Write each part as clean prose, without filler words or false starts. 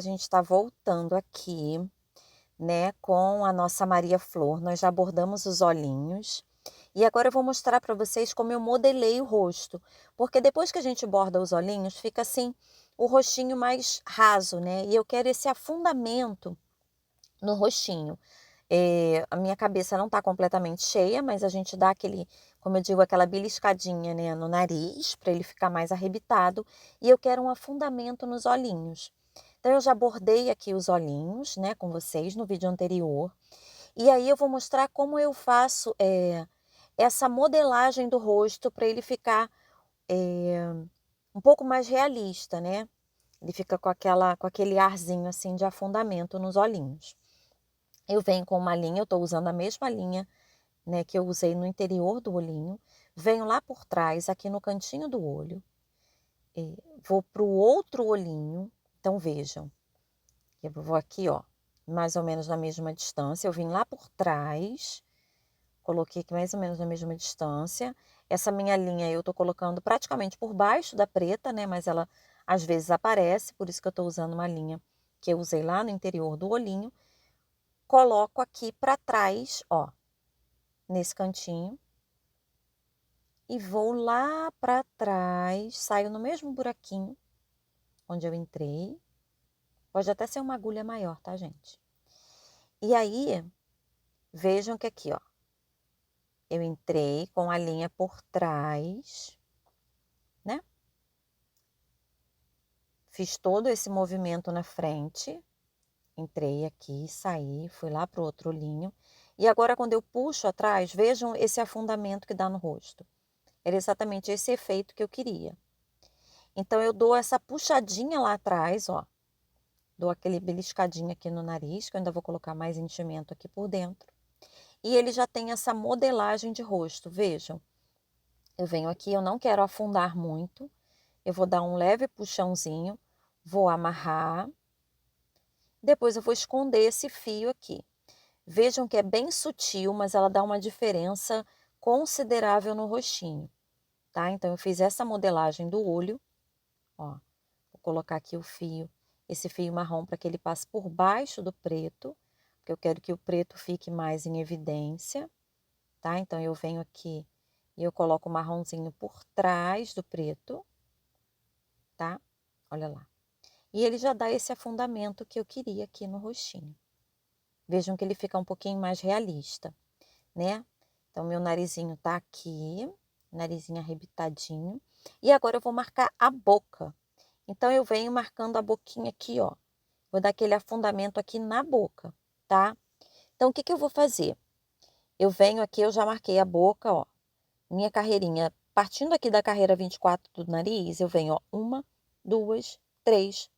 a gente está voltando aqui, né, com a nossa Maria Flor. Nós já bordamos os olhinhos. E agora eu vou mostrar para vocês como eu modelei o rosto. Porque depois que a gente borda os olhinhos, fica assim, o rostinho mais raso, né? E eu quero esse afundamento no rostinho. A minha cabeça não está completamente cheia, mas a gente dá aquele, como eu digo, aquela beliscadinha, né, no nariz, para ele ficar mais arrebitado. E eu quero um afundamento nos olhinhos. Então, eu já bordei aqui os olhinhos, né, com vocês no vídeo anterior. E aí eu vou mostrar como eu faço essa modelagem do rosto para ele ficar um pouco mais realista, né? Ele fica com aquele arzinho assim de afundamento nos olhinhos. Eu venho com uma linha, eu estou usando a mesma linha, né, que eu usei no interior do olhinho. Venho lá por trás, aqui no cantinho do olho. Vou para o outro olhinho. Então, vejam. Eu vou aqui, ó, mais ou menos na mesma distância. Eu vim lá por trás, coloquei aqui mais ou menos na mesma distância. Essa minha linha eu tô colocando praticamente por baixo da preta, né? Mas ela às vezes aparece, por isso que eu tô usando uma linha que eu usei lá no interior do olhinho. Coloco aqui para trás, ó, nesse cantinho. E vou lá para trás, saio no mesmo buraquinho onde eu entrei. Pode até ser uma agulha maior, tá, gente? E aí, vejam que aqui, ó, eu entrei com a linha por trás, né? Fiz todo esse movimento na frente, entrei aqui, saí, fui lá pro outro olhinho. E agora, quando eu puxo atrás, vejam esse afundamento que dá no rosto. Era exatamente esse efeito que eu queria. Então, eu dou essa puxadinha lá atrás, ó. Dou aquele beliscadinho aqui no nariz, que eu ainda vou colocar mais enchimento aqui por dentro. E ele já tem essa modelagem de rosto, vejam. Eu venho aqui, eu não quero afundar muito. Eu vou dar um leve puxãozinho, vou amarrar. Depois eu vou esconder esse fio aqui. Vejam que é bem sutil, mas ela dá uma diferença considerável no rostinho, tá? Então eu fiz essa modelagem do olho, ó. Vou colocar aqui o fio, esse fio marrom para que ele passe por baixo do preto, porque eu quero que o preto fique mais em evidência, tá? Então eu venho aqui e eu coloco o marronzinho por trás do preto, tá? Olha lá. E ele já dá esse afundamento que eu queria aqui no rostinho. Vejam que ele fica um pouquinho mais realista, né? Então, meu narizinho tá aqui, narizinho arrebitadinho. E agora eu vou marcar a boca. Então, eu venho marcando a boquinha aqui, ó. Vou dar aquele afundamento aqui na boca, tá? Então, o que que eu vou fazer? Eu venho aqui, eu já marquei a boca, ó. Minha carreirinha, partindo aqui da carreira 24 do nariz, eu venho, ó, uma, duas, três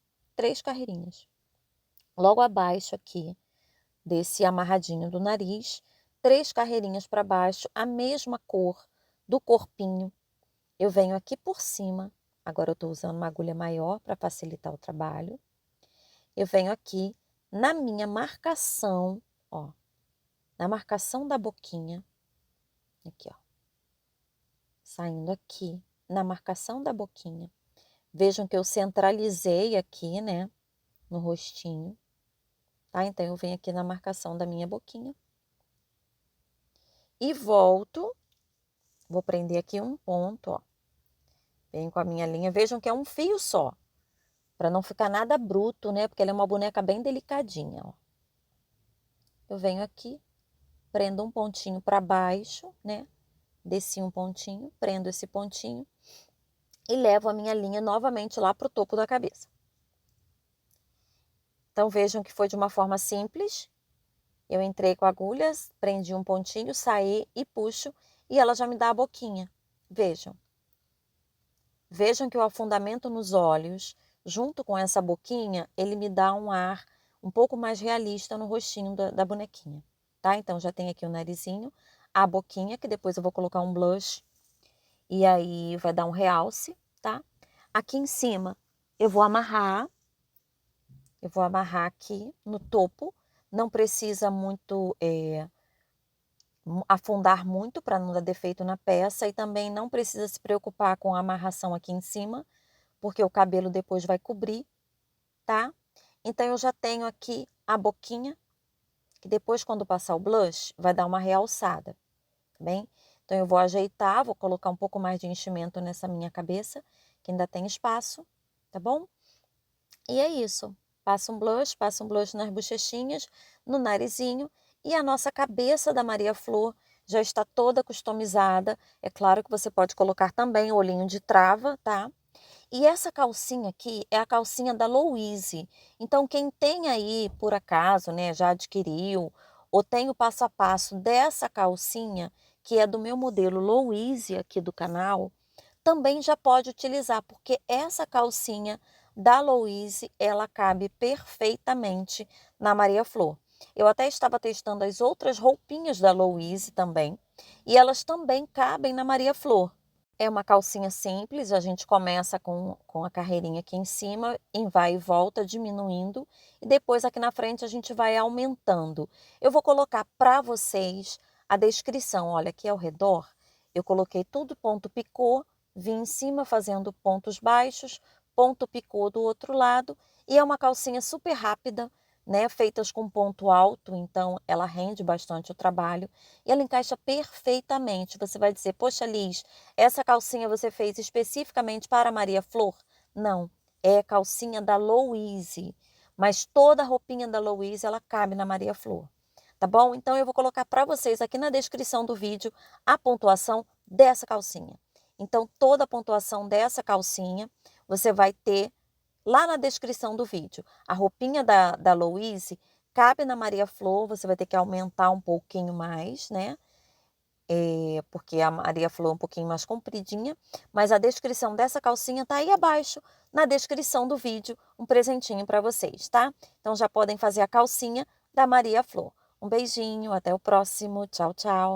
carreirinhas. Logo abaixo aqui, desse amarradinho do nariz, 3 carreirinhas para baixo, a mesma cor do corpinho. Eu venho aqui por cima, agora eu estou usando uma agulha maior para facilitar o trabalho. Eu venho aqui na minha marcação, ó, na marcação da boquinha, aqui, ó, saindo aqui, na marcação da boquinha. Vejam que eu centralizei aqui, né, no rostinho, tá? Então, eu venho aqui na marcação da minha boquinha. E volto, vou prender aqui um ponto, ó. Venho com a minha linha, vejam que é um fio só, para não ficar nada bruto, né? Porque ela é uma boneca bem delicadinha, ó. Eu venho aqui, prendo um pontinho para baixo, né? Desci um pontinho, prendo esse pontinho e levo a minha linha novamente lá pro topo da cabeça. Então, vejam que foi de uma forma simples. Eu entrei com agulhas, prendi um pontinho, saí e puxo, e ela já me dá a boquinha. Vejam. Vejam que o afundamento nos olhos, junto com essa boquinha, ele me dá um ar um pouco mais realista no rostinho da bonequinha, tá? Então, já tem aqui o narizinho, a boquinha, que depois eu vou colocar um blush, e aí vai dar um realce, tá? Aqui em cima, eu vou amarrar aqui no topo, não precisa muito afundar muito para não dar defeito na peça, e também não precisa se preocupar com a amarração aqui em cima, porque o cabelo depois vai cobrir, tá? Então eu já tenho aqui a boquinha, que depois quando passar o blush, vai dar uma realçada, tá bem? Então eu vou ajeitar, vou colocar um pouco mais de enchimento nessa minha cabeça, que ainda tem espaço, tá bom? E é isso. Passa um blush nas bochechinhas, no narizinho, e a nossa cabeça da Maria Flor já está toda customizada. É claro que você pode colocar também o olhinho de trava, tá? E essa calcinha aqui é a calcinha da Louise. Então, quem tem aí, por acaso, né, já adquiriu, ou tem o passo a passo dessa calcinha, que é do meu modelo Louise aqui do canal, também já pode utilizar, porque essa calcinha da Louise, ela cabe perfeitamente na Maria Flor. Eu até estava testando as outras roupinhas da Louise também, e elas também cabem na Maria Flor. É uma calcinha simples, a gente começa com a carreirinha aqui em cima, em vai e volta, diminuindo, e depois aqui na frente a gente vai aumentando. Eu vou colocar para vocês a descrição, olha, aqui ao redor, eu coloquei tudo ponto picô, vim em cima fazendo pontos baixos, ponto picô do outro lado, e é uma calcinha super rápida, né, feitas com ponto alto, então ela rende bastante o trabalho, e ela encaixa perfeitamente. Você vai dizer, poxa Liz, essa calcinha você fez especificamente para Maria Flor? Não, é a calcinha da Louise, mas toda a roupinha da Louise ela cabe na Maria Flor, tá bom? Então eu vou colocar para vocês aqui na descrição do vídeo a pontuação dessa calcinha. Então toda a pontuação dessa calcinha você vai ter lá na descrição do vídeo. A roupinha da Louise cabe na Maria Flor, você vai ter que aumentar um pouquinho mais, né? Porque a Maria Flor é um pouquinho mais compridinha, mas a descrição dessa calcinha tá aí abaixo, na descrição do vídeo, um presentinho para vocês, tá? Então já podem fazer a calcinha da Maria Flor. Um beijinho, até o próximo. Tchau, tchau.